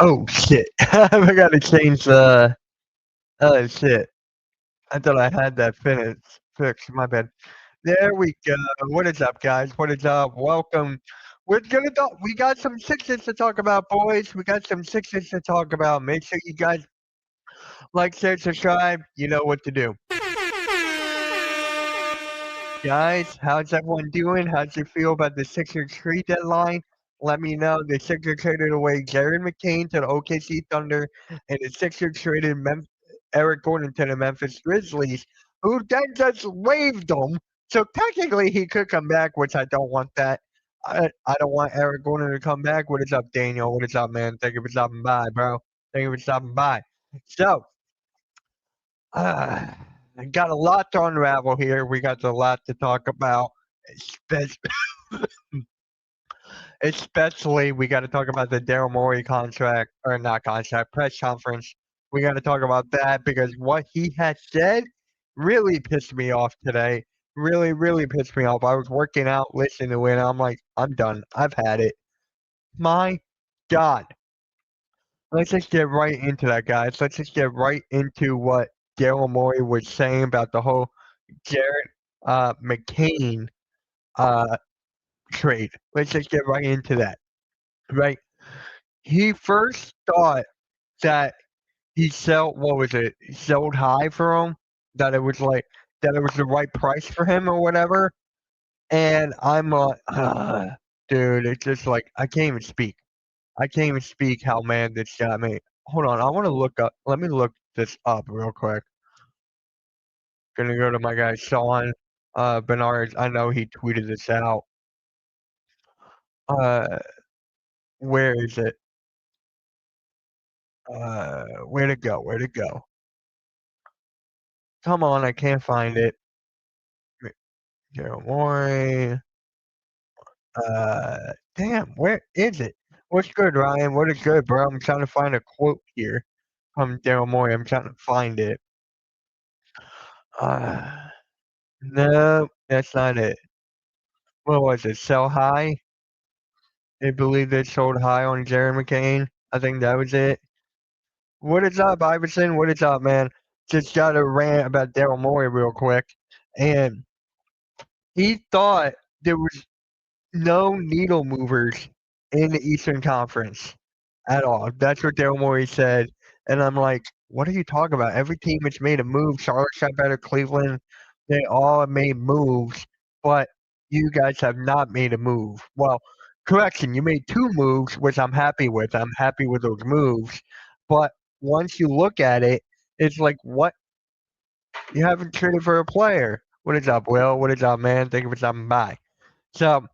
Oh shit! I forgot to change the. Oh shit! I thought I had that fixed. My bad. There we go. What is up, guys? What is up? Welcome. We're gonna talk. We got some sixes to talk about, boys. We got some sixes to talk about. Make sure you guys like, share, subscribe. You know what to do, guys. How's everyone doing? How's you feel about the Sixers trade deadline? Let me know. The Sixers traded away Jared McCain to the OKC Thunder, and the Sixers traded Eric Gordon to the Memphis Grizzlies, who then just waived him. So technically, he could come back, which I don't want that. I don't want Eric Gordon to come back. What is up, Daniel? What is up, man? Thank you for stopping by, bro. Thank you for stopping by. So, uh, I got a lot to unravel here. We got a lot to talk about, especially, especially we got to talk about the Daryl Morey contract, or not contract, press conference. We got to talk about that because what he had said really pissed me off today. Really, really pissed me off. I was working out, listening to it, and I'm like, I'm done. I've had it. My God. Let's just get right into that, guys. Let's just get right into what Daryl Morey was saying about the whole Jared McCain uh, trade. Let's just get right into that. Right? He first thought that he sold, what was it? He sold high for him, that it was like that it was the right price for him or whatever. And I'm like, dude, it's just like I can't even speak. I can't even speak how mad this got me. Hold on, I want to look up. Let me look this up real quick. Gonna go to my guy Sean Bernard. I know he tweeted this out. Uh, where is it? Where to go? Where to go? Come on, I can't find it. Daryl Morey. Damn, where is it? What's good, Ryan? What is good, bro? I'm trying to find a quote here from Daryl Morey. I'm trying to find it. Uh, no, that's not it. What was it? Sell high? They believe they sold high on Jared McCain. I think that was it. What is up, Iverson? What is up, man? Just got a rant about Daryl Morey real quick. And he thought there was no needle movers in the Eastern Conference at all. That's what Daryl Morey said. And I'm like, what are you talking about? Every team has made a move. Charlotte got better, Cleveland. They all have made moves, but you guys have not made a move. Well, correction, you made two moves, which I'm happy with. I'm happy with those moves. But once you look at it, it's like, what? You haven't traded for a player. What is up, Will? What is up, man? Thank you for stopping by. So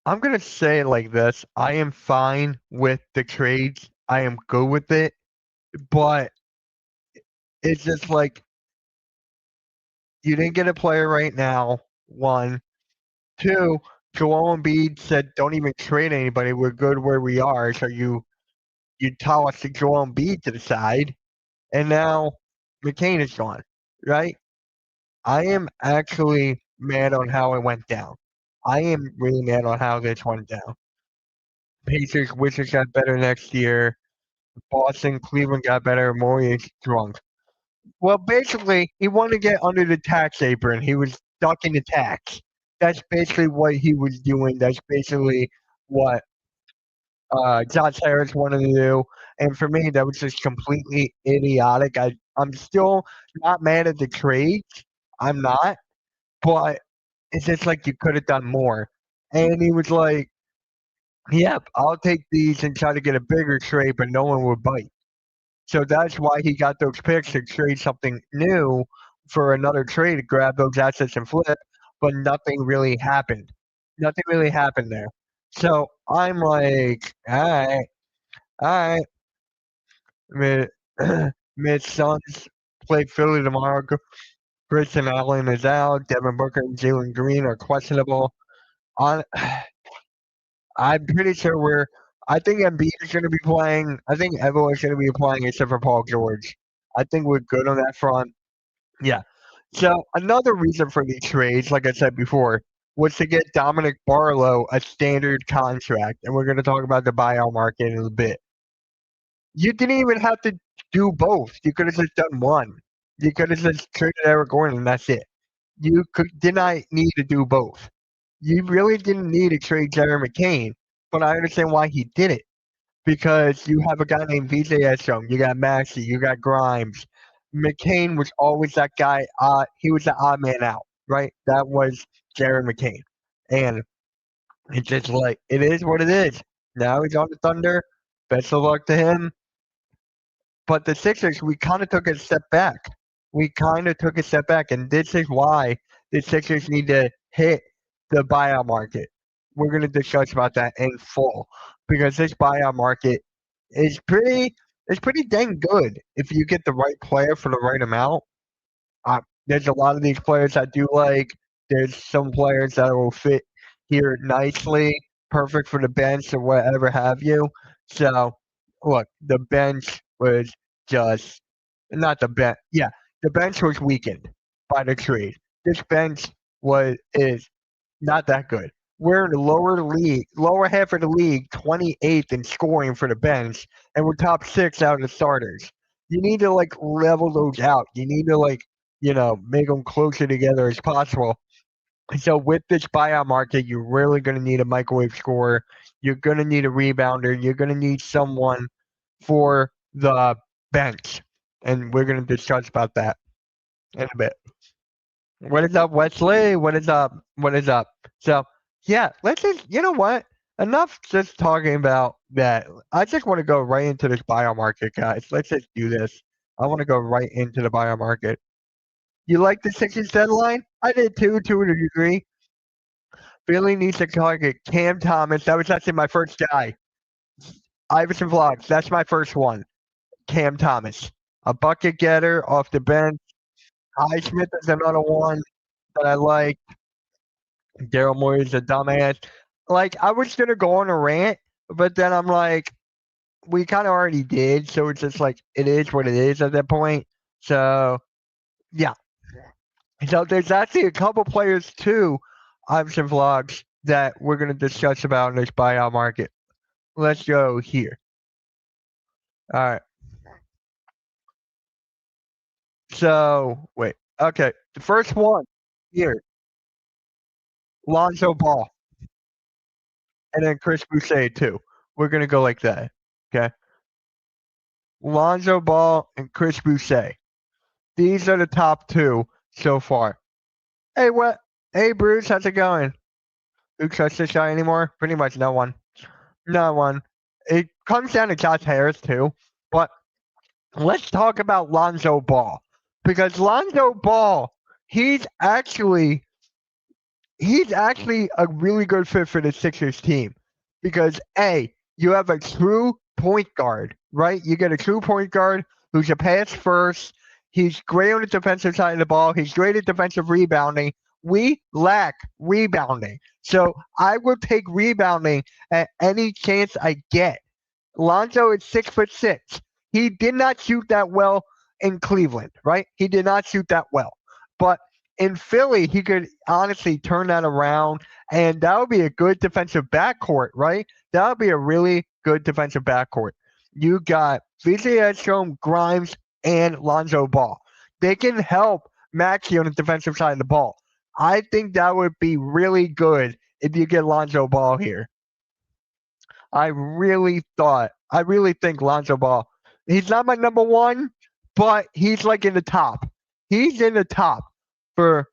I'm gonna say it like this. I am fine with the trades. I am good with it, but it's just like you didn't get a player right now. One, two. Joel Embiid said, "Don't even trade anybody. We're good where we are." So you toss Joel Embiid to the side, and now McCain is gone. Right? I am actually mad on how it went down. I am really mad on how this went down. Pacers, Wizards got better next year. Boston, Cleveland got better. Morey is drunk. Well, basically, he wanted to get under the tax apron. He was ducking the tax. That's basically what he was doing. That's basically what Josh Harris wanted to do. And for me, that was just completely idiotic. I'm still not mad at the trades. I'm not. But it's just like you could have done more. And he was like, yep, I'll take these and try to get a bigger trade, but no one would bite. So that's why he got those picks to trade something new for another trade to grab those assets and flip, but nothing really happened. Nothing really happened there. So I'm like, all right. Mid Mid Suns play Philly tomorrow. Grayson Allen is out. Devin Booker and Jalen Green are questionable. On, I'm pretty sure we're. I think Embiid is going to be playing. I think everyone's going to be playing except for Paul George. I think we're good on that front. Yeah. So another reason for these trades, like I said before, was to get Dominic Barlow a standard contract, and we're going to talk about the buyout market in a bit. You didn't even have to do both. You could have just done one. You could have just traded Eric Gordon and that's it. Did not need to do both. You really didn't need to trade Jerry McCain, but I understand why he did it. Because you have a guy named VJ Edstrom, you got Maxey, you got Grimes. McCain was always that guy. He was the odd man out, right? That was Jared McCain, and it's just like it is what it is. Now he's on the Thunder. Best of luck to him. But the Sixers, we kind of took a step back. We kind of took a step back, and this is why the Sixers need to hit the buyout market. We're going to discuss about that in full because this buyout market is pretty dang good if you get the right player for the right amount. There's a lot of these players I do like. There's some players that will fit here nicely, perfect for the bench or whatever have you. So, look, the bench was just not the bench. Yeah, the bench was weakened by the trade. This bench is not that good. We're in the lower half of the league, 28th in scoring for the bench, and we're top 6 out of the starters. You need to like level those out. You need to like make them closer together as possible. So with this buyout market, you're really going to need a microwave scorer. You're going to need a rebounder. You're going to need someone for the bench, and we're going to discuss about that in a bit. What is up, Wesley? What is up? What is up? So, yeah, let's just, you know what? Enough just talking about that. I just want to go right into this buyout market, guys. Let's just do this. I want to go right into the buyout market. You like the Sixers deadline? I did too, to a degree. Philly needs to target Cam Thomas. That was actually my first guy. Iverson Vlogs. That's my first one. Cam Thomas. A bucket getter off the bench. Highsmith is another one that I like. Daryl Morey is a dumbass. Like, I was going to go on a rant, but then I'm like, we kind of already did. So it's just like, it is what it is at that point. So, yeah. So there's actually a couple players too, Iverson Vlogs, that we're going to discuss about in this buyout market. Let's go here. All right. So, wait. Okay. The first one here, Lonzo Ball. And then Chris Boucher too. We're going to go like that. Okay. Lonzo Ball and Chris Boucher. These are the top two so far. Hey, what? Hey, Bruce, how's it going? Who trusts this guy anymore? Pretty much no one. No one. It comes down to Josh Harris too. But let's talk about Lonzo Ball. Because Lonzo Ball, he's actually a really good fit for the Sixers team. Because you have a true point guard, right? You get a true point guard who's a pass first. He's great on the defensive side of the ball. He's great at defensive rebounding. We lack rebounding. So I will take rebounding at any chance I get. Lonzo is 6'6". He did not shoot that well in Cleveland, right? He did not shoot that well. But in Philly, he could honestly turn that around, and that would be a good defensive backcourt, right? That would be a really good defensive backcourt. You got VJ Edstrom, Grimes, and Lonzo Ball. They can help Maxey on the defensive side of the ball. I think that would be really good if you get Lonzo Ball here. I really think Lonzo Ball. He's not my number one, but he's like in the top. He's in the top for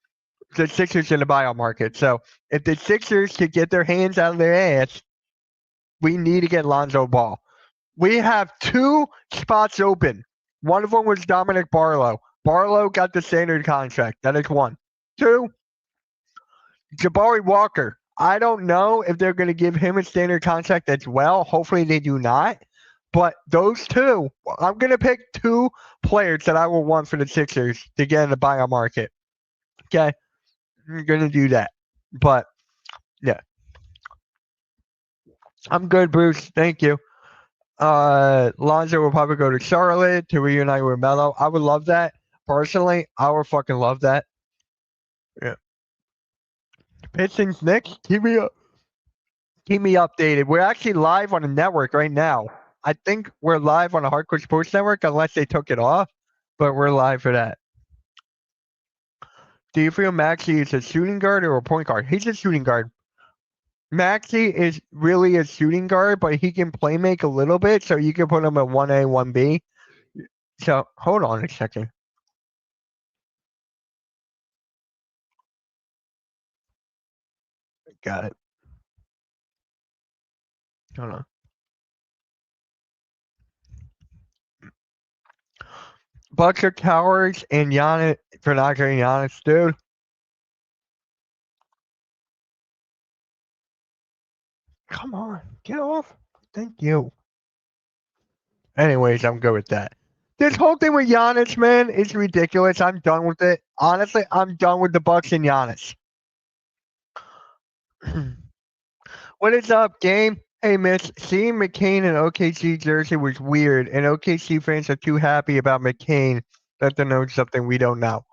the Sixers in the buyout market. So if the Sixers could get their hands out of their ass, we need to get Lonzo Ball. We have 2 spots open. One of them was Dominic Barlow. Barlow got the standard contract. That is 1. 2, Jabari Walker. I don't know if they're going to give him a standard contract as well. Hopefully they do not. But those 2, I'm going to pick 2 players that I will want for the Sixers to get in the buyout market. Okay. I'm going to do that. But, yeah. I'm good, Bruce. Thank you. Lonzo will probably go to Charlotte to reunite with Melo. I would love that. Personally, I would fucking love that. Yeah. Pistons next. Keep me updated. We're actually live on the network right now. I think we're live on the Hardcore Sports Network unless they took it off, but we're live for that. Do you feel Maxey is a shooting guard or a point guard? He's a shooting guard. Maxey is really a shooting guard, but he can play make a little bit, so you can put him at 1A, 1B. So hold on a second. Got it. Hold on. Bucks are cowards and Giannis for not getting Giannis, dude. Come on, get off. Thank you. Anyways, I'm good with that. This whole thing with Giannis, man, is ridiculous. I'm done with it. Honestly, I'm done with the Bucks and Giannis. What is up, game? Hey, Mitch. Seeing McCain in OKC jersey was weird, and OKC fans are too happy about McCain that they know something we don't know.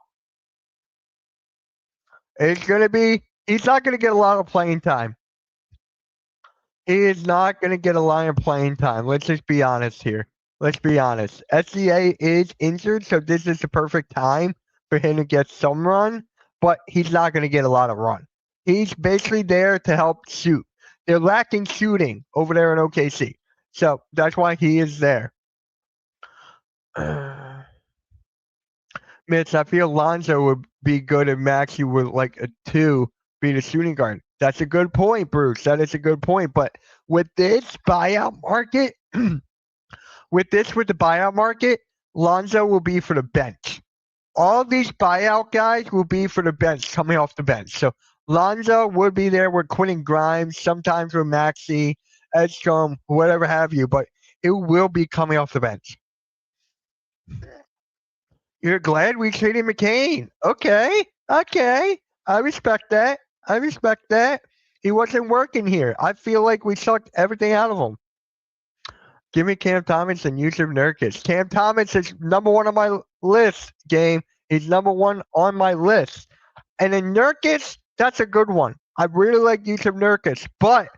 It's gonna be. He's not gonna get a lot of playing time. He is not gonna get a lot of playing time. Let's just be honest here. Let's be honest. SCA is injured, so this is the perfect time for him to get some run, but he's not gonna get a lot of run. He's basically there to help shoot. They're lacking shooting over there in OKC. So that's why he is there. Mitch, I feel Lonzo would be good if Maxey would like a 2 be the shooting guard. That's a good point, Bruce. That is a good point. But with this buyout market, with the buyout market, Lonzo will be for the bench. All these buyout guys will be for the bench, coming off the bench. So Lonzo would be there with Quentin Grimes, sometimes with Maxey, Edstrom, whatever have you, but it will be coming off the bench. You're glad we traded McCain. Okay. I respect that. He wasn't working here. I feel like we sucked everything out of him. Give me Cam Thomas and Yusuf Nurkic. Cam Thomas is number 1 on my list, game. He's number 1 on my list. And then Nurkic, that's a good one. I really like Yusuf Nurkic. But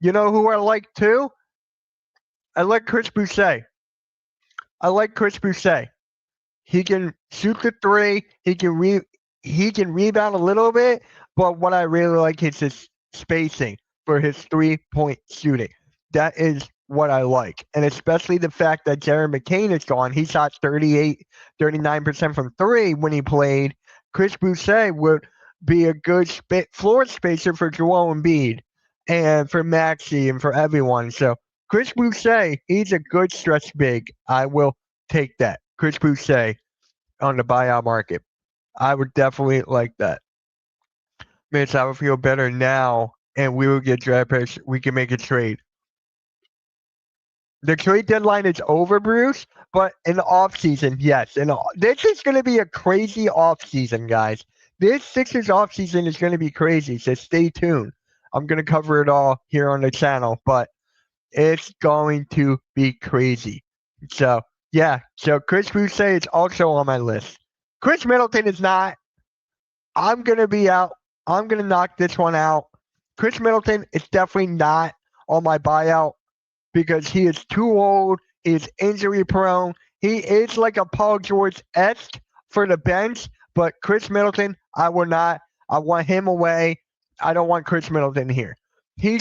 you know who I like too? I like Chris Boucher. He can shoot the 3. He can rebound a little bit, but what I really like is his spacing for his 3-point shooting. That is what I like. And especially the fact that Jared McCain is gone. He shot 39% from 3 when he played. Chris Boucher would be a good floor spacer for Joel Embiid and for Maxey and for everyone. So Chris Boucher, he's a good stretch big. I will take that. Chris Boucher on the buyout market. I would definitely like that. Mitch, I would feel better now, and we will get draft picks. We can make a trade. The trade deadline is over, Bruce, but in the offseason, yes. This is going to be a crazy offseason, guys. This Sixers offseason is going to be crazy, so stay tuned. I'm going to cover it all here on the channel, but it's going to be crazy. So, yeah. So, Chris Boucher is also on my list. Chris Middleton is not. I'm going to be out. I'm going to knock this one out. Chris Middleton is definitely not on my buyout because he is too old. He is injury prone. He is like a Paul George-esque for the bench, but Chris Middleton, I will not. I want him away. I don't want Chris Middleton here. He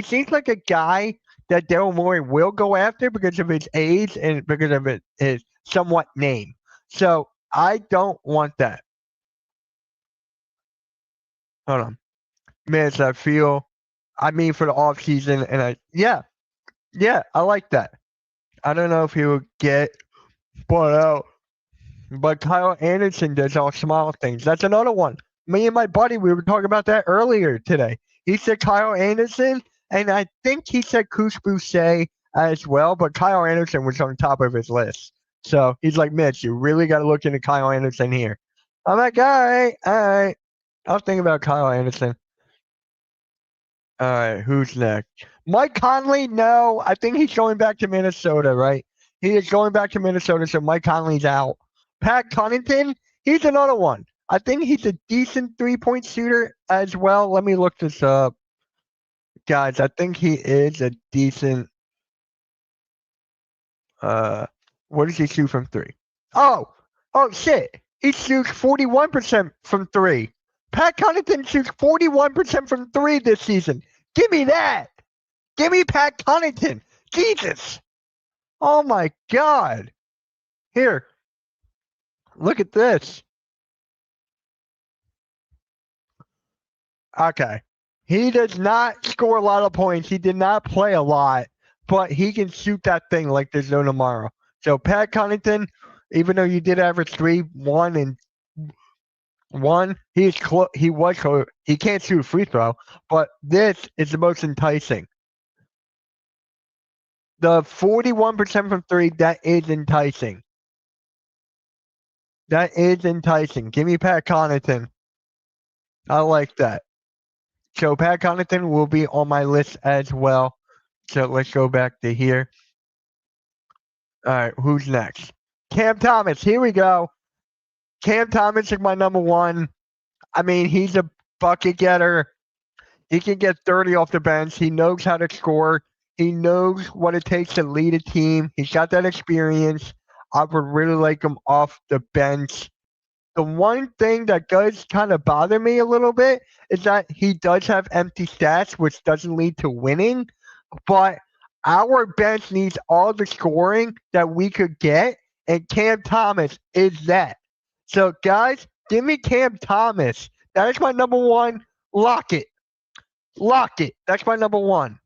seems like a guy that Daryl Morey will go after because of his age and because of his somewhat name. So I don't want that. Hold on. Mitch, I mean for the off season and I like that. I don't know if he will get bought out. But Kyle Anderson does all small things. That's another one. Me and my buddy, we were talking about that earlier today. He said Kyle Anderson, and I think he said Chris Boucher as well, but Kyle Anderson was on top of his list. So he's like, Mitch, you really got to look into Kyle Anderson here. I'm like, all right. I'll think about Kyle Anderson. All right, who's next? Mike Conley? No, I think he's going back to Minnesota, right? He is going back to Minnesota, so Mike Conley's out. Pat Connaughton, he's another one. I think he's a decent 3-point shooter as well. Let me look this up. Guys, I think he is a decent What does he shoot from three? Oh shit! He shoots 41% from three. Pat Connaughton shoots 41% from three this season. Give me that. Give me Pat Connaughton. Jesus. Oh my God. Here, look at this. Okay. He does not score a lot of points. He did not play a lot, but he can shoot that thing like there's no tomorrow. So Pat Connaughton, even though you did average 3-1 and 1, he was close. He can't shoot a free throw, but this is the most enticing. The 41% from three, that is enticing. That is enticing. Give me Pat Connaughton. I like that. So Pat Connaughton will be on my list as well. So let's go back to here. All right, who's next? Cam Thomas. Here we go. Cam Thomas is my number one. I mean, he's a bucket getter. He can get 30 off the bench. He knows how to score. He knows what it takes to lead a team. He's got that experience. I would really like him off the bench. The one thing that does kind of bother me a little bit is that he does have empty stats, which doesn't lead to winning. But our bench needs all the scoring that we could get, and Cam Thomas is that. So, guys, give me Cam Thomas. That is my number one. Lock it. Lock it. That's my number one.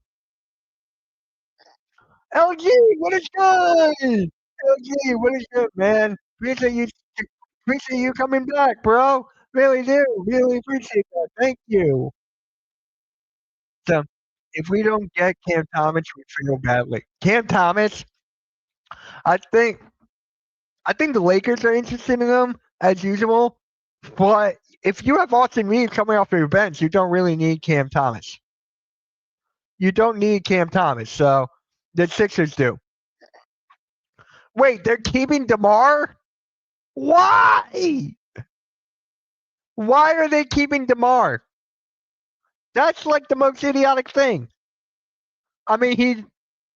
LG, what is good? LG, what is good, man? Appreciate you coming back, bro. Really do. Really appreciate that. Thank you. So, if we don't get Cam Thomas, we feel badly. Cam Thomas, I think I think the Lakers are interested in him as usual. But if you have Austin Reeves coming off your bench, you don't really need Cam Thomas. You don't need Cam Thomas. So the Sixers do. Wait, they're keeping DeMar? Why? Why are they keeping DeMar? That's like the most idiotic thing. I mean,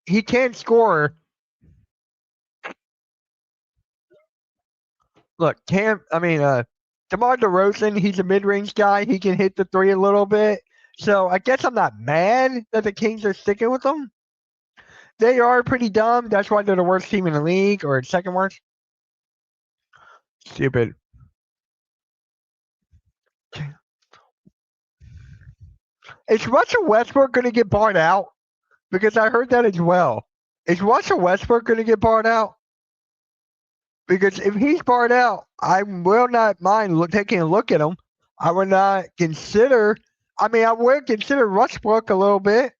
he can't score. Look, DeMar DeRozan, he's a mid-range guy. He can hit the three a little bit. So I guess I'm not mad that the Kings are sticking with him. They are pretty dumb. That's why they're the worst team in the league, or second worst. Stupid. Is Russell Westbrook going to get barred out? Because I heard that as well. Is Russell Westbrook going to get barred out? Because if he's barred out, I will not mind taking a look at him. I would not consider. I mean, I would consider Westbrook a little bit.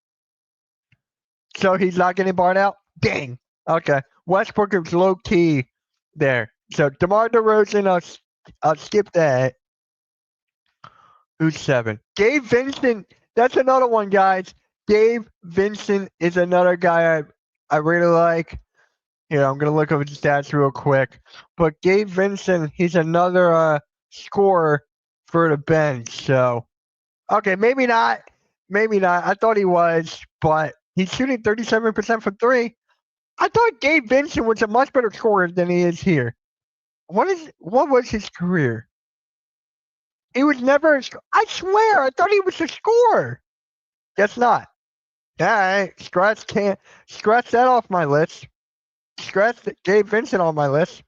So he's not getting barred out? Dang. Okay. Westbrook is low key there. So DeMar DeRozan, I'll skip that. Who's 7? Gabe Vincent. That's another one, guys. Gabe Vincent is another guy I really like. Here, I'm going to look up his stats real quick. But Gabe Vincent, he's another scorer for the bench. So, okay, maybe not. Maybe not. I thought he was, but he's shooting 37% from three. I thought Gabe Vincent was a much better scorer than he is here. What was his career? He was never. I swear, I thought he was a scorer. Guess not. All right, scratch that off my list. Scratch Gabe Vincent on my list.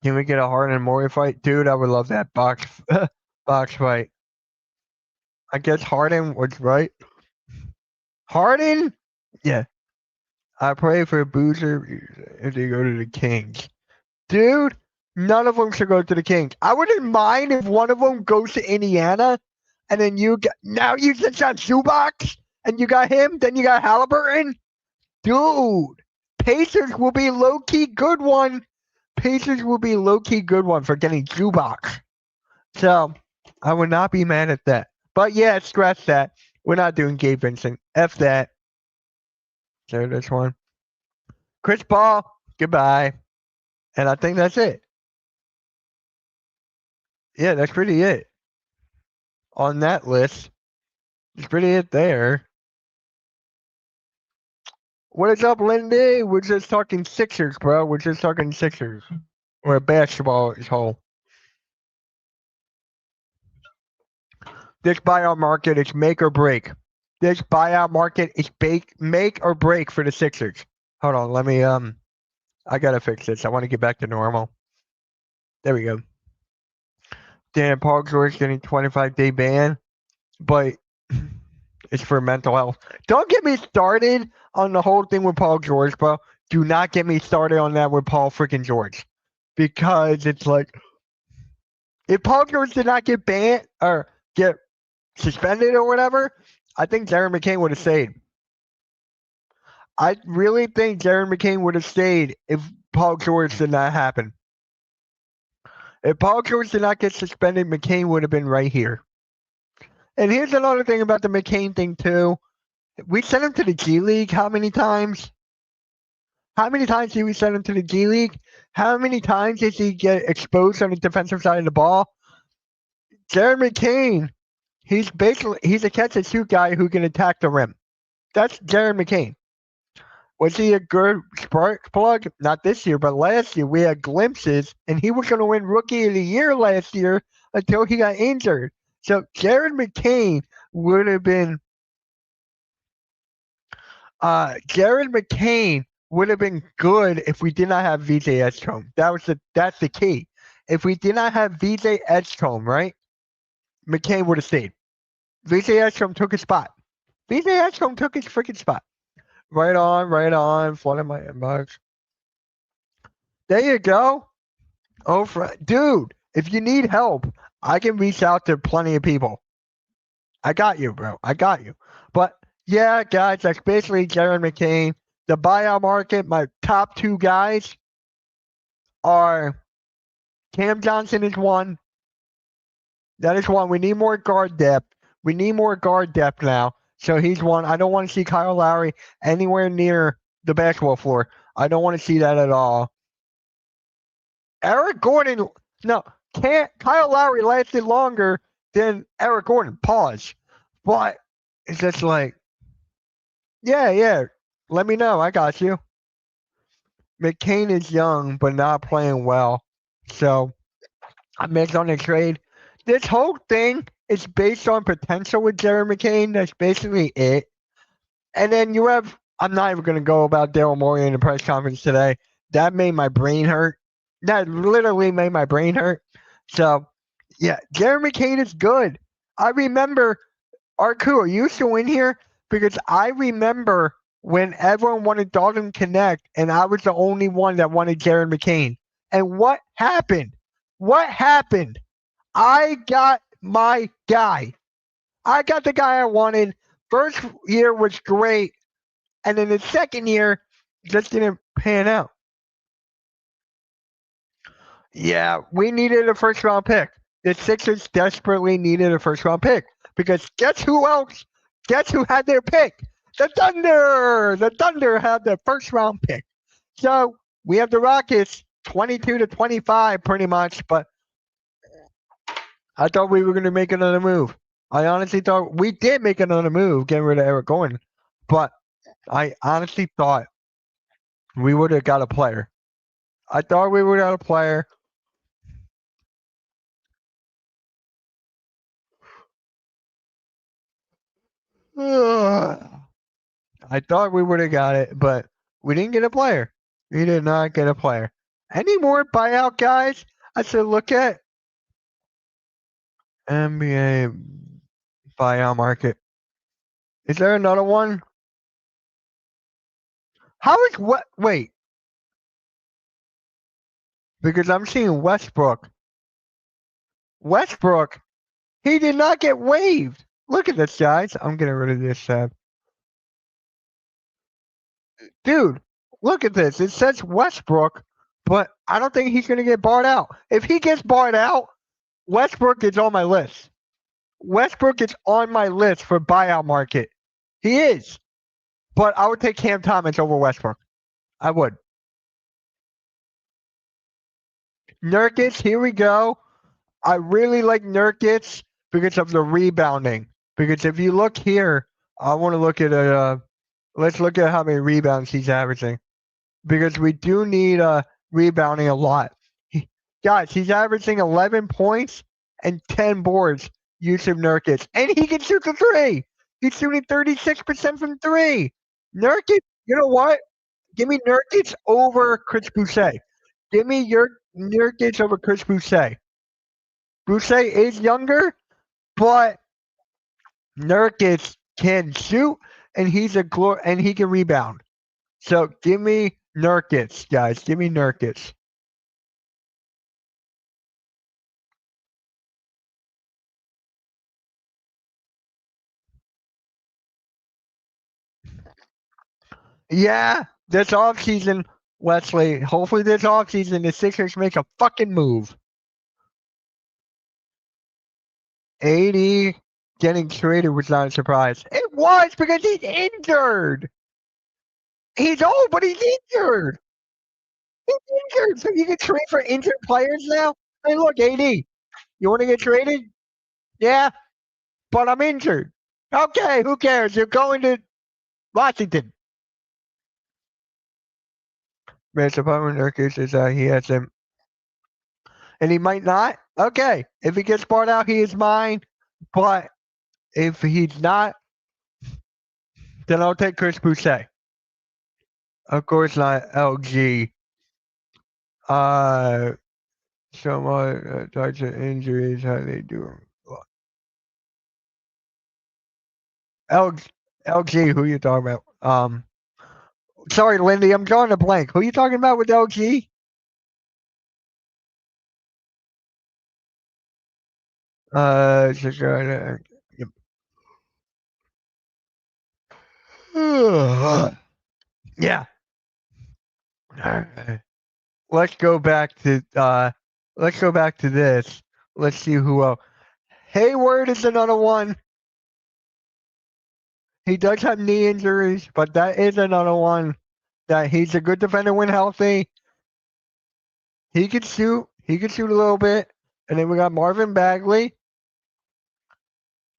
Can we get a Harden and Morey fight, dude? I would love that box fight. I guess Harden was right. Harden, yeah. I pray for Boozer if they go to the Kings. Dude, none of them should go to the Kings. I wouldn't mind if one of them goes to Indiana, and then you just got Zubac, and you got him, then you got Halliburton. Dude, Pacers will be low-key good one. Pacers will be low-key good one for getting Zubac. So, I would not be mad at that. But yeah, scratch that. We're not doing Gabe Vincent. F that. So this one. Chris Paul, goodbye. And I think that's it. Yeah, that's pretty it. On that list. That's pretty it there. What is up, Lindy? We're just talking Sixers, bro. We're just talking Sixers. Where basketball is whole. This buyout market is make or break. This buyout market is make or break for the Sixers. Hold on, let me I gotta fix this. I want to get back to normal. There we go. Dan Paul George getting 25-day ban, but it's for mental health. Don't get me started on the whole thing with Paul George, bro. Do not get me started on that with Paul freaking George. Because it's like, if Paul George did not get banned or get suspended or whatever, I think Darren McCain would have stayed. I really think Darren McCain would have stayed if Paul George did not happen. If Paul George did not get suspended, McCain would have been right here. And here's another thing about the McCain thing too. We sent him to the G League how many times? How many times did we send him to the G League? How many times did he get exposed on the defensive side of the ball? Darren McCain, he's a catch and shoot guy who can attack the rim. That's Darren McCain. Was he a good spark plug? Not this year, but last year we had glimpses, and he was going to win Rookie of the Year last year until he got injured. So Darren McCain would have been good if we did not have VJ Edstrom. That's the key. If we did not have VJ Edstrom, right, McCain would have stayed. VJ Edstrom took his spot. VJ Edstrom took his freaking spot. Right on. Flooding my inbox. There you go. Oh, dude, if you need help, I can reach out to plenty of people. I got you, bro. I got you. But yeah, guys, that's basically Darren McCain. The buyout market, my top two guys are Cam Johnson is one. That is one. We need more guard depth. We need more guard depth now. So he's one. I don't want to see Kyle Lowry anywhere near the basketball floor. I don't want to see that at all. Eric Gordon, no, Kyle Lowry lasted longer than Eric Gordon. Pause. But it's just like, yeah. Let me know. I got you. McCain is young, but not playing well. So I missed on the trade. This whole thing is based on potential with Darren McCain. That's basically it. And then you have, I'm not even going to go about Daryl Morey in the press conference today. That made my brain hurt. That literally made my brain hurt. So, yeah, Darren McCain is good. I remember, Arku, are you still in here? Because I remember when everyone wanted Dalton Connect, and I was the only one that wanted Darren McCain. And what happened? I got my guy. I got the guy I wanted. First year was great. And then the second year just didn't pan out. Yeah, we needed a first round pick. The Sixers desperately needed a first round pick. Because guess who else? Guess who had their pick? The Thunder! The Thunder had their first round pick. So we have the Rockets 22-25 pretty much, but I thought we were going to make another move. I honestly thought we did make another move, getting rid of Eric Gordon. But I honestly thought we would have got a player. I thought we would have got a player. I thought we would have got it, but we didn't get a player. We did not get a player. Any more buyout guys I should look at? NBA buyout market. Is there another one? How is what? Wait. Because I'm seeing Westbrook. Westbrook, he did not get waived. Look at this, guys. I'm getting rid of this tab. Dude, look at this. It says Westbrook, but I don't think he's going to get barred out. If he gets barred out, Westbrook is on my list. Westbrook is on my list for buyout market. He is. But I would take Cam Thomas over Westbrook. I would. Nurkic, here we go. I really like Nurkic because of the rebounding. Because if you look here, I want to look at Let's look at how many rebounds he's averaging because we do need rebounding a lot. Guys, he's averaging 11 points and 10 boards. Yusuf Nurkic, and he can shoot the three. He's shooting 36% from three. Nurkic, you know what? Give me Nurkic over Chris Boucher. Give me your Nurkic over Chris Boucher. Boucher is younger, but Nurkic can shoot, and and he can rebound. So give me Nurkic, guys. Give me Nurkic. Yeah, this offseason, Wesley. Hopefully this offseason the Sixers make a fucking move. 80 getting traded was not a surprise. It was because he's injured. He's old, but he's injured. He's injured. So you can trade for injured players now? Hey, look, AD, you want to get traded? Yeah, but I'm injured. Okay, who cares? You're going to Washington. Man, the problem with Nurkic is he has him, and he might not. Okay, if he gets bought out, he is mine. But if he's not, then I'll take Chris Boucher. Of course not LG. So much types of injuries, how they do. LG, who you talking about? Sorry, Lindy, I'm drawing a blank. Who you talking about with LG? Just, yeah. Let's go back to this. Let's see who else. Hayward is another one. He does have knee injuries, but that is another one that he's a good defender when healthy. He could shoot. He could shoot a little bit. And then we got Marvin Bagley.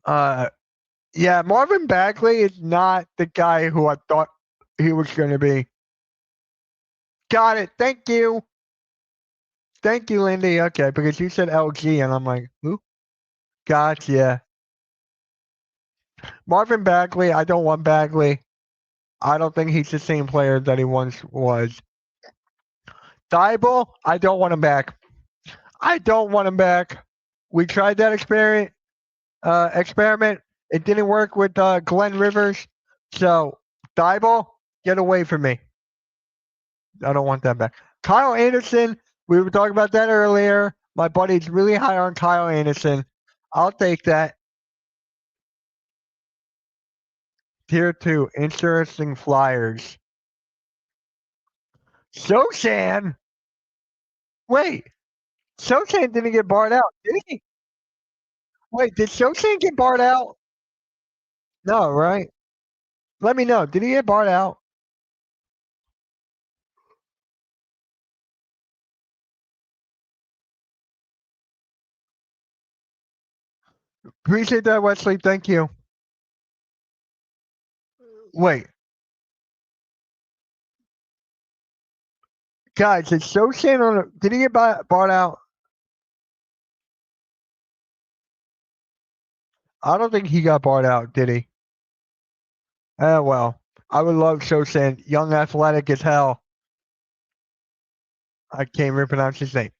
Yeah, Marvin Bagley is not the guy who I thought he was going to be. Got it. Thank you. Thank you, Lindy. Okay, because you said LG, and I'm like, who? Gotcha. Marvin Bagley, I don't want Bagley. I don't think he's the same player that he once was. Thibault, I don't want him back. I don't want him back. We tried that experiment. It didn't work with Glenn Rivers. So, Thibault, get away from me. I don't want that back. Kyle Anderson, we were talking about that earlier. My buddy's really high on Kyle Anderson. I'll take that. Tier 2, interesting flyers. Sochan? Wait, Sochan didn't get barred out, did he? Wait, did Sochan get barred out? No, right? Let me know. Did he get barred out? Appreciate that, Wesley. Thank you. Wait. Guys, is Sochan on a, did he get barred out? I don't think he got barred out, did he? Oh, well. I would love Sochan. Young, athletic as hell. I can't even pronounce his name.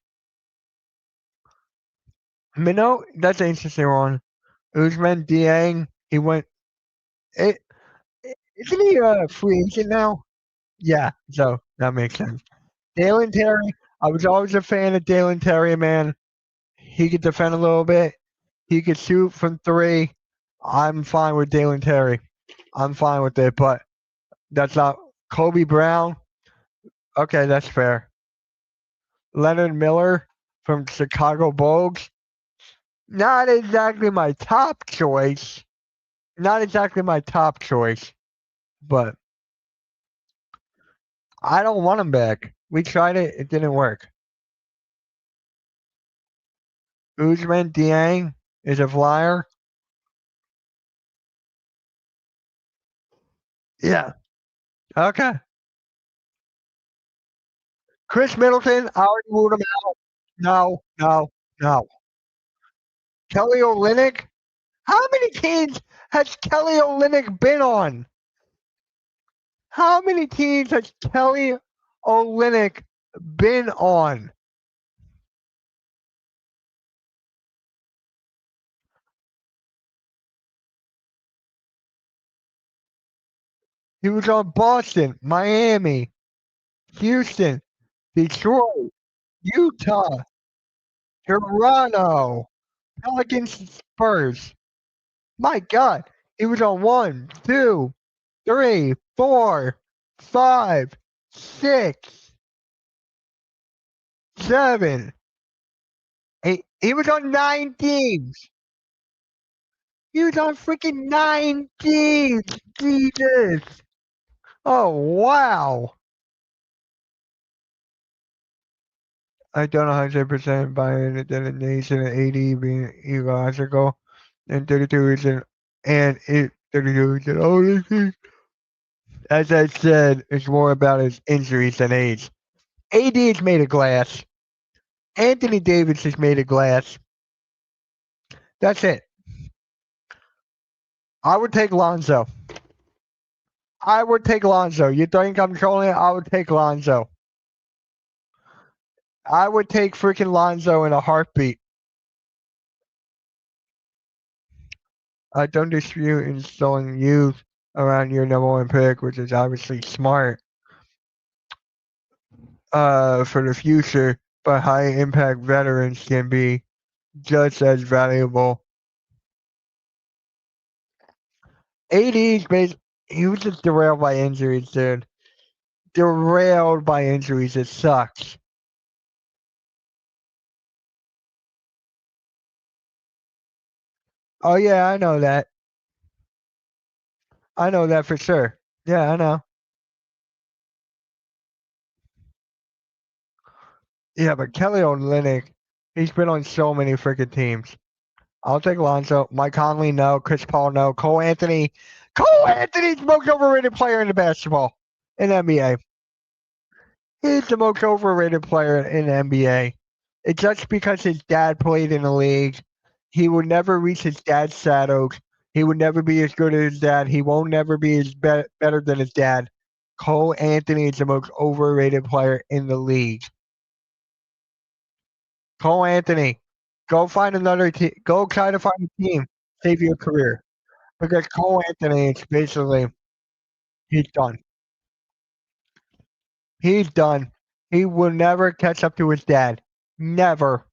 Minnow, that's an interesting one. Usman Dieng, he went. It, isn't he a free agent now? Yeah, so that makes sense. Dalen Terry, I was always a fan of Dalen Terry, man. He could defend a little bit. He could shoot from three. I'm fine with Dalen Terry. I'm fine with it, but that's not Kobe Brown. Okay, that's fair. Leonard Miller from Chicago Bulls. Not exactly my top choice. Not exactly my top choice, but I don't want him back. We tried it, it didn't work. Usman Dieng is a flyer. Yeah. Okay. Chris Middleton, I already ruled him out. No, no, no. Kelly Olynyk? How many teams has Kelly Olynyk been on? How many teams has Kelly Olynyk been on? He was on Boston, Miami, Houston, Detroit, Utah, Toronto, Pelicans, Spurs. My God, he was on 1, 2, 3, 4, 5, 6, 7, 8. He was on 9 teams. He was on freaking 9 teams. Jesus. Oh, wow. I don't 100% buy into the nation of 80 being illogical, and 32 is an and it 32 is an only thing. As I said, it's more about his injuries than age. AD is made of glass. Anthony Davis is made of glass. That's it. I would take Lonzo. I would take Lonzo. You think I'm trolling it? I would take Lonzo. I would take freaking Lonzo in a heartbeat. I don't dispute installing youth around your number one pick, which is obviously smart for the future, but high impact veterans can be just as valuable. AD's base, he was just derailed by injuries, dude. Derailed by injuries. It sucks. Oh yeah, I know that. I know that for sure. Yeah, I know. Yeah, but Kelly Olynyk, he's been on so many freaking teams. I'll take Lonzo. Mike Conley, no. Chris Paul, no. Cole Anthony. Cole Anthony's the most overrated player in the basketball in the NBA. He's the most overrated player in the NBA. It's just because his dad played in the league. He would never reach his dad's shadows. He would never be as good as his dad. He won't never be as better than his dad. Cole Anthony is the most overrated player in the league. Cole Anthony, go find another team. Go try to find a team. Save your career. Because Cole Anthony is basically he's done. He's done. He will never catch up to his dad. Never.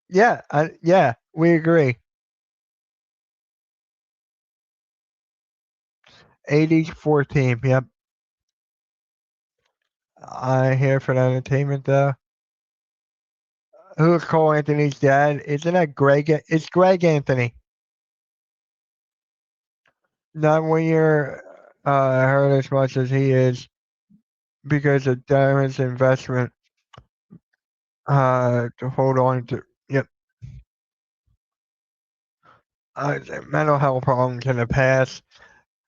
Yeah, yeah, we agree. 80 14. Yep. I'm here for the entertainment though. Who's Cole Anthony's dad? Isn't that Greg? It's Greg Anthony. Not when you're hurt as much as he is because of Darren's investment to hold on to. Yep. Mental health problems in the past.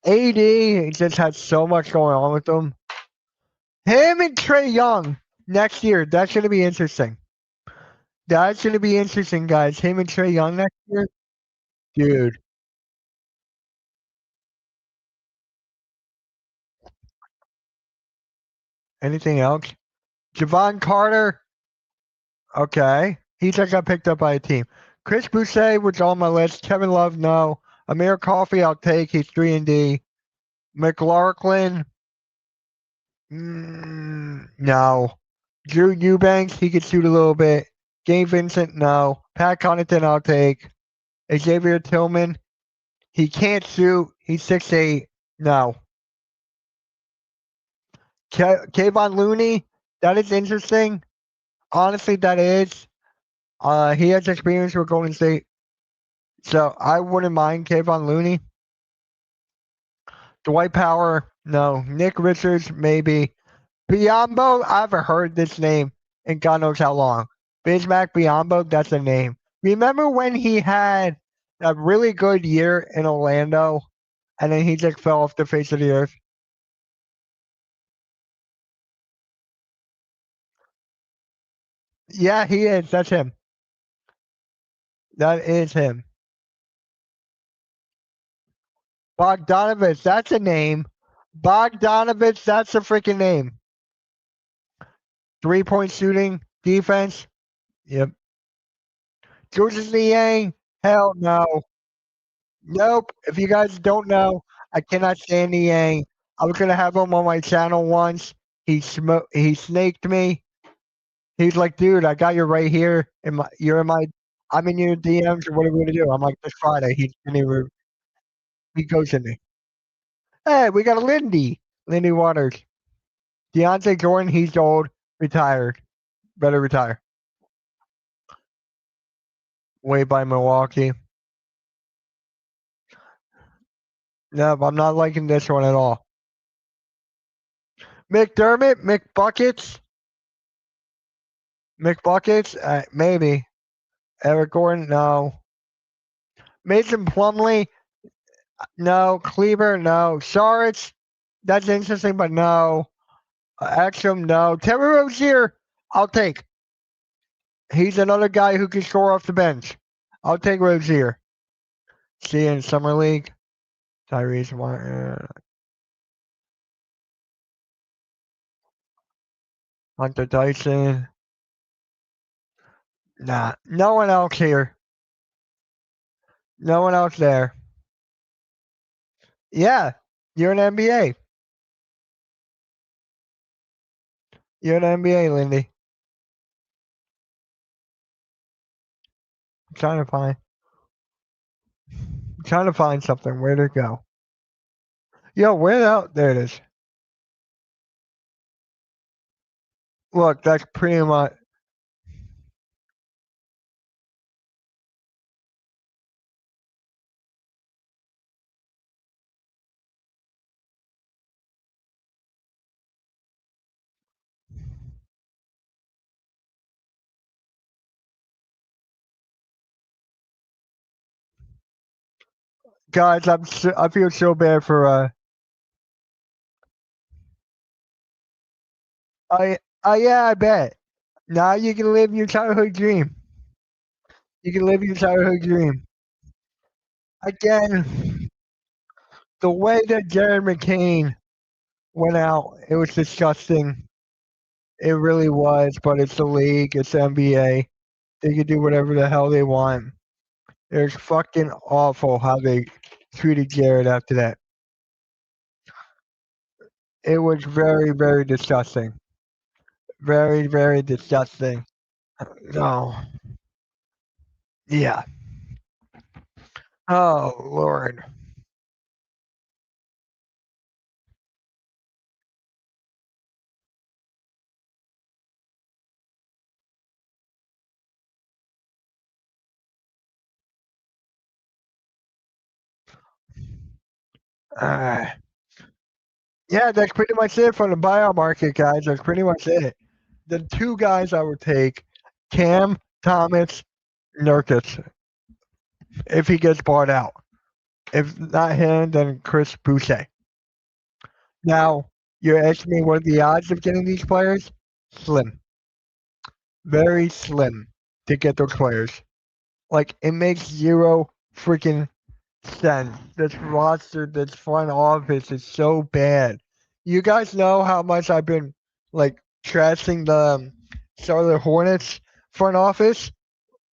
AD just had so much going on with him. Him and Trey Young next year. That's going to be interesting. That's going to be interesting, guys. Him and Trey Young next year. Dude. Anything else? Javon Carter. Okay. He just got picked up by a team. Chris Boucher was on my list. Kevin Love, no. Amir Coffey, I'll take. He's 3 and D. McLaughlin, no. Drew Eubanks, he could shoot a little bit. Gabe Vincent, no. Pat Connaughton, I'll take. Xavier Tillman, he can't shoot. He's 6'8". No. Kayvon Looney, that is interesting. Honestly, that is. He has experience with Golden State. So I wouldn't mind Kayvon Looney. Dwight Power, no. Nick Richards, maybe. Biombo, I haven't heard this name in God knows how long. Bismack Biombo, that's a name. Remember when he had a really good year in Orlando, and then he just fell off the face of the earth. Yeah, he is. That's him. That is him. Bogdanovich, that's a name. Bogdanovich, that's a freaking name. 3-point shooting, defense. Yep. Georges Niang, hell no. Nope. If you guys don't know, I cannot stand Niang. I was gonna have him on my channel once. He snaked me. He's like, dude, I got you right here. You're in my. I'm in your DMs. What are we gonna do? I'm like, this Friday. He goes in me. Hey, we got a Lindy Waters. Deontay Jordan, he's old, retired. Better retire. Way by Milwaukee. No, I'm not liking this one at all. McDermott, McBuckets, maybe. Eric Gordon, no. Mason Plumley, no. Cleaver, no. Saric, that's interesting, but no. Exum, no. Terry Rozier, I'll take. He's another guy who can score off the bench. I'll take Rozier. See you in Summer League. Tyrese Martin, Hunter Dyson. Nah, no one else here. No one else there. Yeah, you're an NBA. You're an NBA, Lindy. I'm trying to find something. Where'd it go? Yo, where the hell? There it is. Look, that's pretty much. Guys, I feel so bad for. Yeah, I bet. Now you can live your childhood dream. You can live your childhood dream. Again, the way that Jared McCain went out, it was disgusting. It really was, but it's the league, it's the NBA. They can do whatever the hell they want. It was fucking awful how they treated Jared after that. It was very, very disgusting. Very, very disgusting. No. Yeah. Oh, Lord. Uh, yeah, that's pretty much it from the buyout market, guys. That's pretty much it. The two guys I would take, Cam Thomas, Nurkic, if he gets bought out. If not him, then Chris Boucher. Now, you're asking me what are the odds of getting these players? Slim. Very slim to get those players. Like, it makes zero freaking sense. This roster, this front office is so bad. You guys know how much I've been, like, trashing the Charlotte Hornets front office?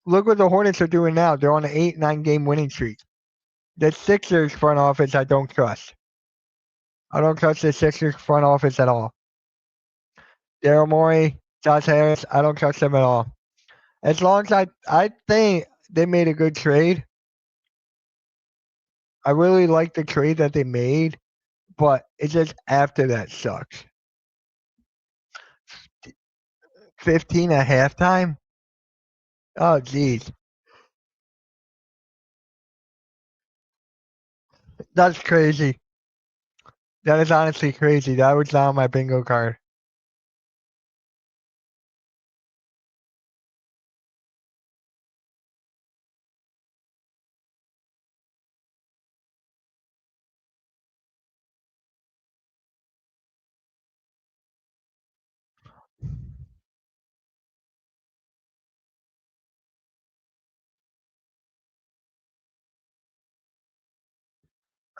Look what the Hornets are doing now. They're on an 8-9 game winning streak. The Sixers front office, I don't trust. I don't trust the Sixers front office at all. Daryl Morey, Josh Harris, I don't trust them at all. As long as I think they made a good trade. I really like the trade that they made, but it's just after that sucks. 15 at halftime? Oh, geez. That's crazy. That is honestly crazy. That was not on my bingo card.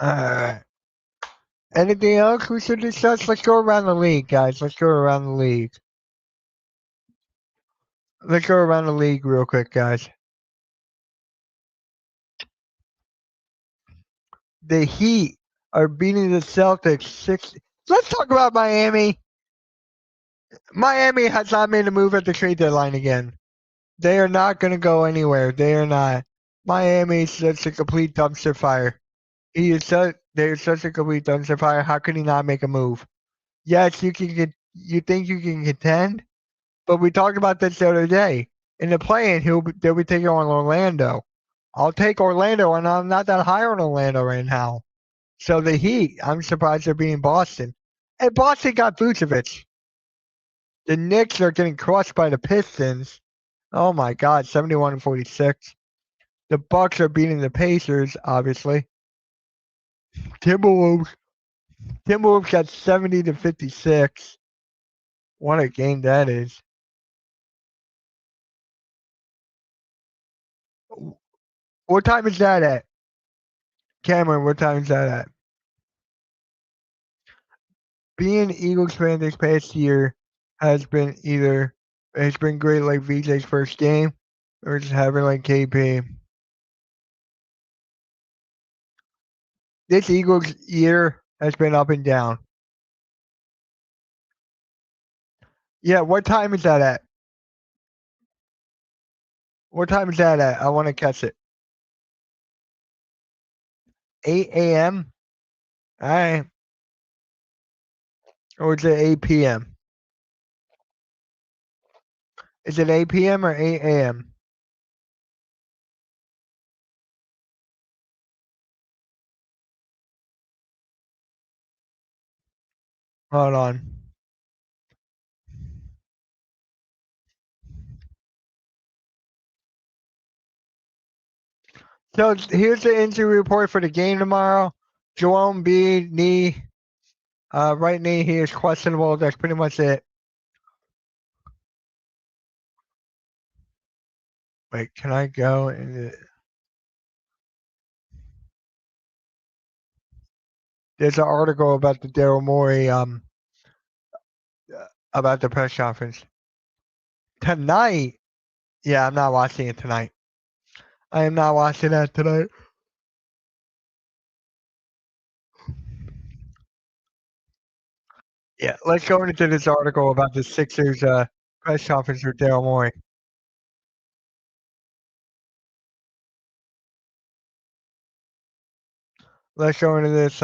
Alright. Anything else we should discuss? Let's go around the league, guys. Let's go around the league. Let's go around the league real quick, guys. The Heat are beating the Celtics 6. Let's talk about Miami. Miami has not made a move at the trade deadline again. They are not going to go anywhere. They are not. Miami is such a complete dumpster fire. They're such a complete dumpster fire. How can he not make a move? Yes, you can get. You think you can contend, but we talked about this the other day. In the play-in, they'll be taking on Orlando. I'll take Orlando, and I'm not that high on Orlando right now. So the Heat, I'm surprised they're beating Boston. And Boston got Vucevic. The Knicks are getting crushed by the Pistons. Oh my God, 71-46. The Bucks are beating the Pacers, obviously. Timberwolves got 70-56. What a game that is. What time is that at? Cameron, what time is that at? Being an Eagles fan this past year has been great like VJ's first game or just having like KP. This Eagles year has been up and down. Yeah, what time is that at? What time is that at? I want to catch it. 8 a.m. All right. Or is it 8 p.m.? Is it 8 p.m. or 8 a.m.? Hold on. So here's the injury report for the game tomorrow. Joel Embiid, knee, right knee, he is questionable. That's pretty much it. Wait, can I go? There's an article about the Daryl Morey, about the press conference tonight. Yeah, I'm not watching it tonight. I am not watching that tonight. Yeah, let's go into this article about the Sixers press conference with Daryl Morey. Let's go into this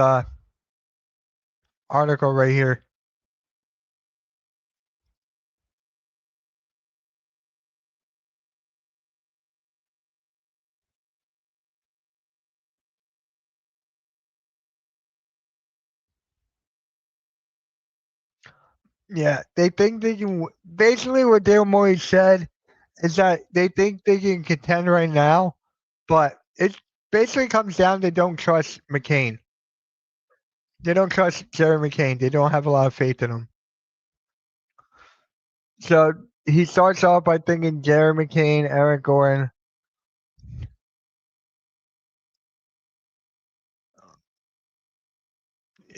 article right here. Yeah, they think they can. Basically, what Daryl Morey said is that they think they can contend right now, but it basically comes down they don't trust McCain. They don't trust Jerry McCain. They don't have a lot of faith in him. So he starts off by thinking Jerry McCain, Eric Gordon.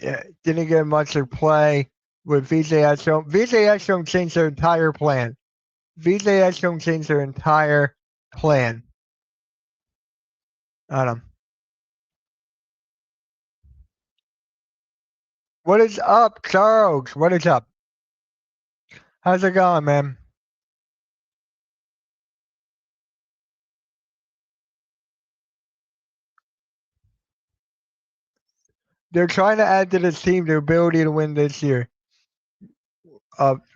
Yeah, didn't get much of play with VJ Edstrom. VJ Edstrom changed their entire plan. VJ Edstrom changed their entire plan on him. What is up, Charles? What is up? How's it going, man? They're trying to add to this team the ability to win this year.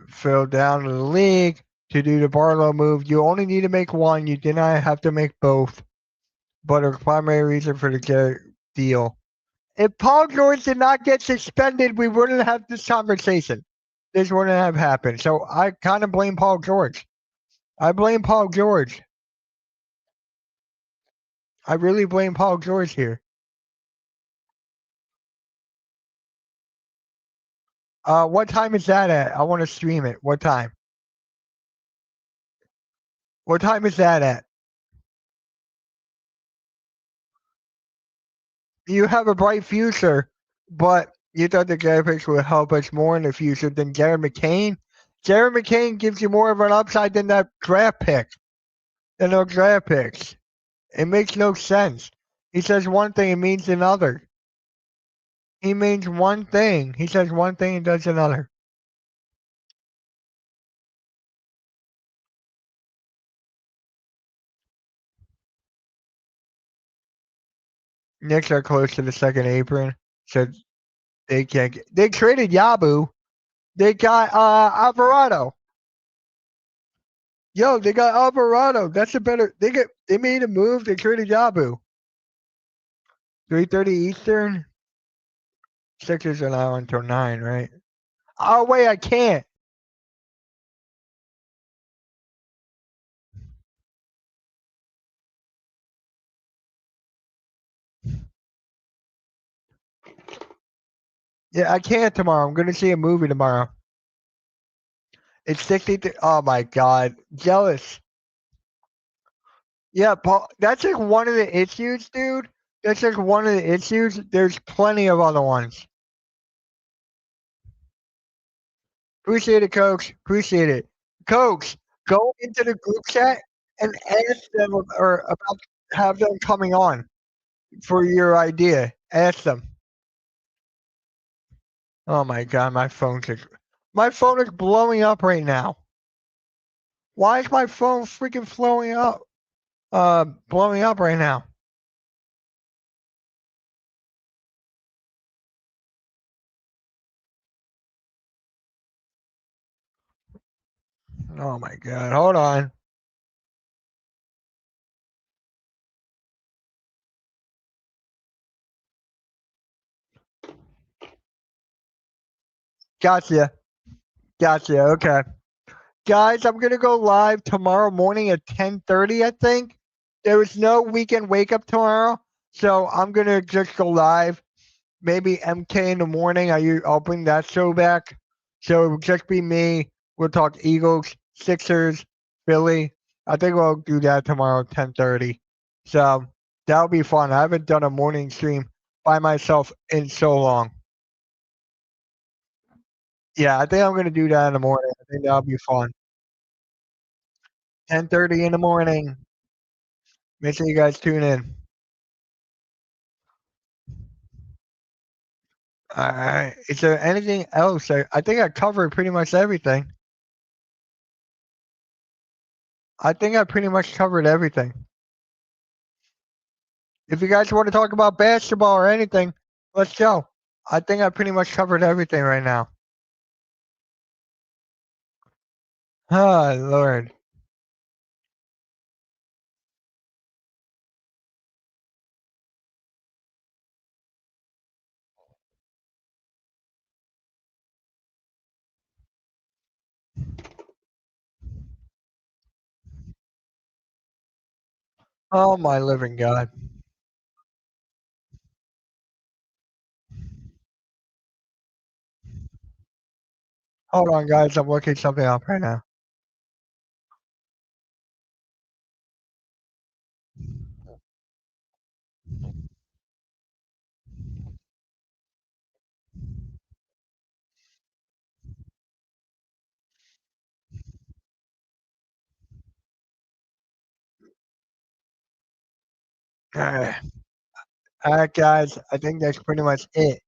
Fell down to the league to do the Barlow move. You only need to make one. You did not have to make both. But a primary reason for the deal. If Paul George did not get suspended, we wouldn't have this conversation. This wouldn't have happened. So I kind of blame Paul George. I blame Paul George. I really blame Paul George here. What time is that at? I want to stream it. What time? What time is that at? You have a bright future, but you thought the draft picks would help us more in the future than Jared McCain. Jared McCain gives you more of an upside than that draft pick, than those draft picks. It makes no sense. He says one thing, it means another. He means one thing. He says one thing and does another. Knicks are close to the second apron, so they can't get. They traded Yabu. They got Alvarado. Yo, they got Alvarado. That's a better. They made a move. They traded Yabu. 3:30 Eastern. Sixers are now until 9, right? Oh wait, I can't. Yeah, I can't tomorrow. I'm gonna see a movie tomorrow. It's 60. Oh my god, jealous. Yeah, Paul. That's like one of the issues, dude. That's like one of the issues. There's plenty of other ones. Appreciate it, Coach. Appreciate it. Coach, go into the group chat and ask them or about have them coming on for your idea. Ask them. Oh my god, my phone is blowing up right now. Why is my phone freaking blowing up right now? Oh my god, hold on. Gotcha. Gotcha. Okay. Guys, I'm gonna go live tomorrow morning at 10:30, I think. There is no weekend wake up tomorrow. So I'm gonna just go live. Maybe MK in the morning. I'll bring that show back. So it'll just be me. We'll talk Eagles, Sixers, Philly. I think we'll do that tomorrow at 10:30. So that'll be fun. I haven't done a morning stream by myself in so long. Yeah, I think I'm gonna do that in the morning. I think that'll be fun. 10:30 in the morning. Make sure you guys tune in. All right. Is there anything else? I think I covered pretty much everything. I think I pretty much covered everything. If you guys want to talk about basketball or anything, let's go. I think I pretty much covered everything right now. Oh, Lord. Oh, my living God. Hold on, guys. I'm looking something up right now. All right, guys. I think that's pretty much it.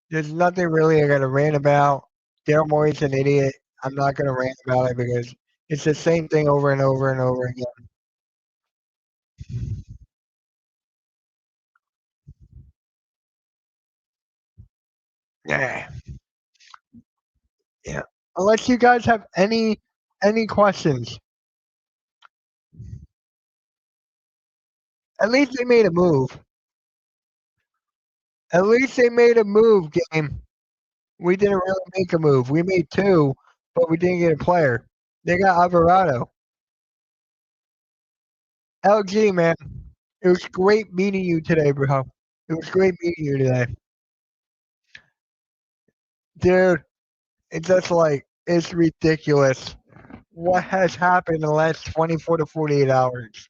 There's nothing really I got to rant about. Daryl Morey's an idiot. I'm not going to rant about it because it's the same thing over and over and over again. Yeah. Yeah. Unless you guys have any questions. At least they made a move. At least they made a move, game. We didn't really make a move. We made two, but we didn't get a player. They got Alvarado. LG, man. It was great meeting you today, bro. It was great meeting you today. Dude, it's just like, it's ridiculous what has happened in the last 24 to 48 hours.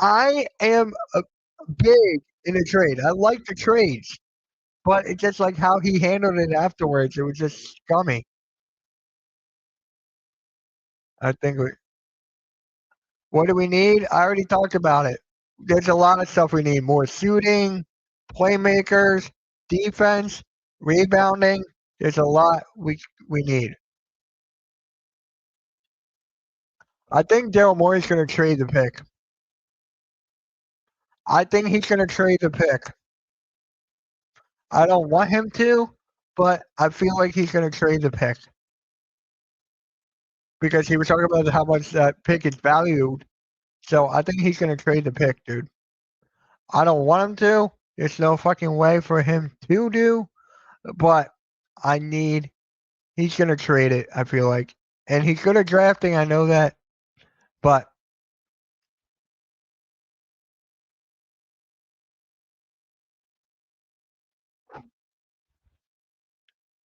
I am big in a trade. I like the trades, but it's just like how he handled it afterwards. It was just scummy. I think. What do we need? I already talked about it. There's a lot of stuff we need. More shooting, playmakers, defense, rebounding. There's a lot we need. I think Daryl Morey's going to trade the pick. I think he's going to trade the pick. I don't want him to, but I feel like he's going to trade the pick because he was talking about how much that pick is valued. So I think he's going to trade the pick, dude. I don't want him to. There's no fucking way for him to do, but I need. He's going to trade it, I feel like. And he's good at drafting, I know that. But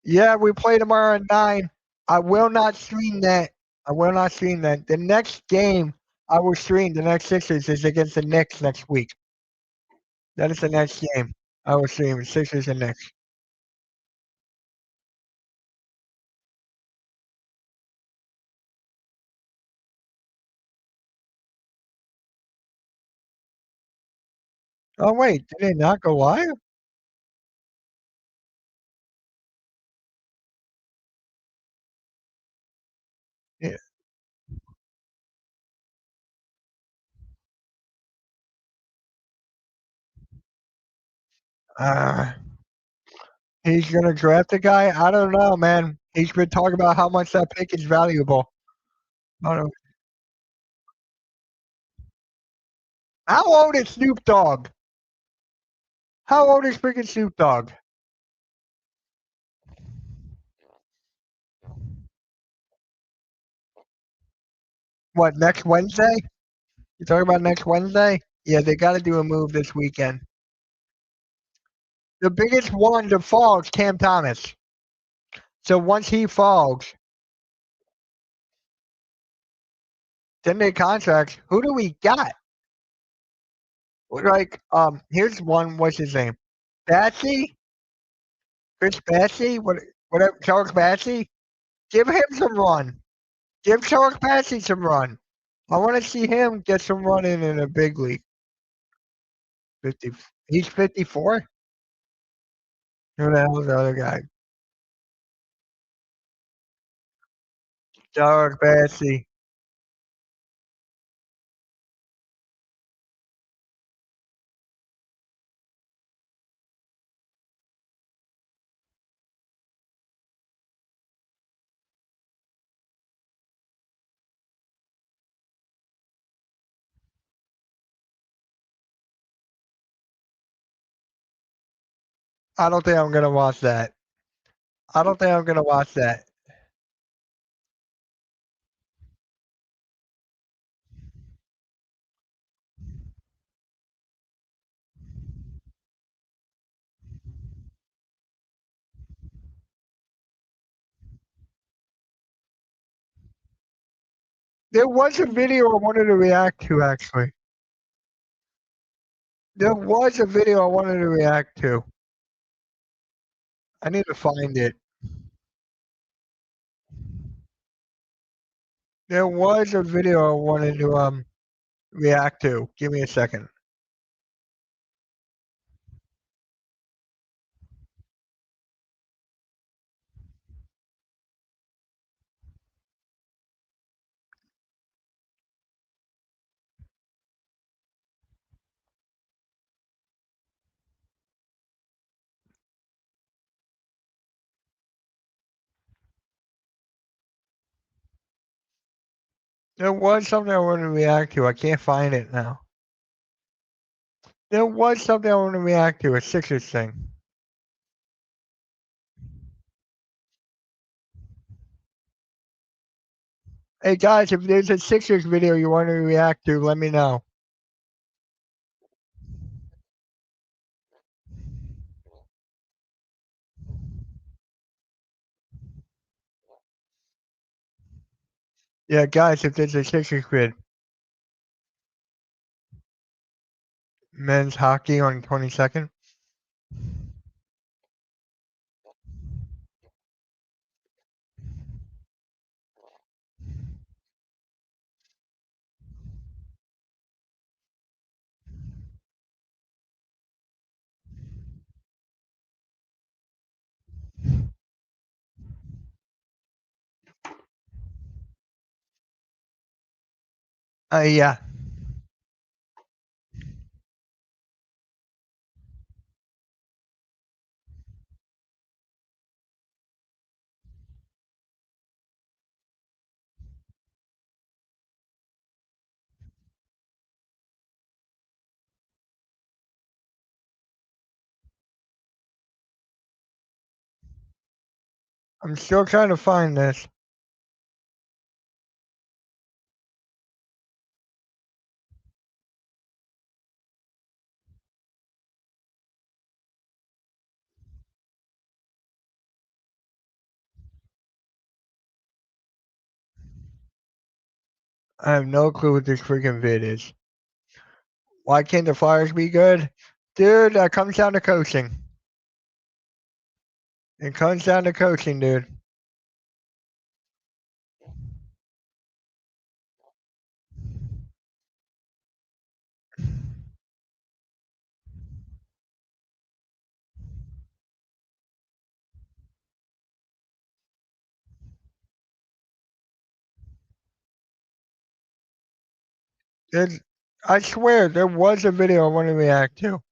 yeah, we play tomorrow at 9. I will not stream that. I will not stream that. The next game I will stream, the next Sixers, is against the Knicks next week. That is the next game I will stream, Sixers and Knicks. Oh, wait, did it not go live? Yeah. Uh, he's going to draft a guy? I don't know, man. He's been talking about how much that pick is valuable. I don't know. How old is Snoop Dogg? How old is freaking Snoop Dogg? What, next Wednesday? You talking about next Wednesday? Yeah, they got to do a move this weekend. The biggest one to fall is Cam Thomas. So once he falls, then they contracts. Who do we got? Like, here's one. What's his name? Batsy? Chris Batsy? Whatever. Charles Batsy? Give him some run. Give Charles Batsy some run. I want to see him get some run in a big league. 50. He's 54. Who the hell's the other guy? Charles Batsy. I don't think I'm gonna watch that. I don't think I'm gonna watch that. There was a video I wanted to react to, actually. There was a video I wanted to react to. I need to find it. There was a video I wanted to react to. Give me a second. There was something I wanted to react to. I can't find it now. There was something I wanted to react to. A Sixers thing. Hey guys, if there's a Sixers video you want to react to, let me know. Yeah, guys, if there's a Sixers vid. Men's hockey on 22nd. Yeah. I'm still trying to find this. I have no clue what this freaking vid is. Why can't the Flyers be good? Dude, that comes down to coaching. It comes down to coaching, dude. There's, I swear, there was a video I want to react to.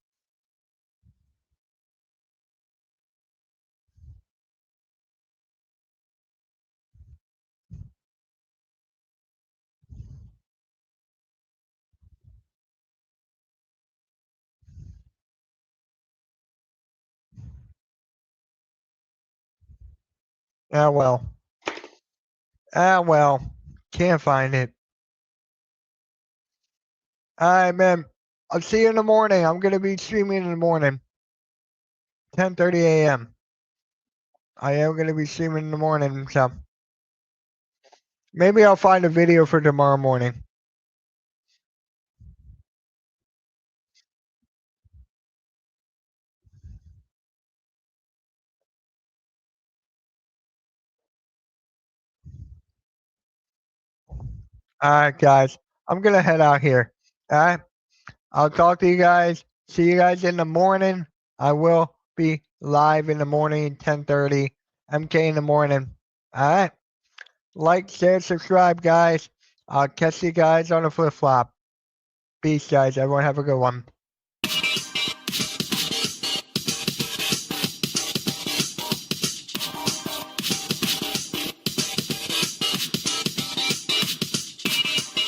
Ah, well. Ah, well. Can't find it. All right, man. I'll see you in the morning. I'm going to be streaming in the morning. 10:30 a.m. I am going to be streaming in the morning, so maybe I'll find a video for tomorrow morning. All right, guys. I'm going to head out here. All right. I'll talk to you guys. See you guys in the morning. I will be live in the morning, 10:30 MK in the morning. All right. Like, share, subscribe, guys. I'll catch you guys on the flip flop. Peace, guys. Everyone have a good one.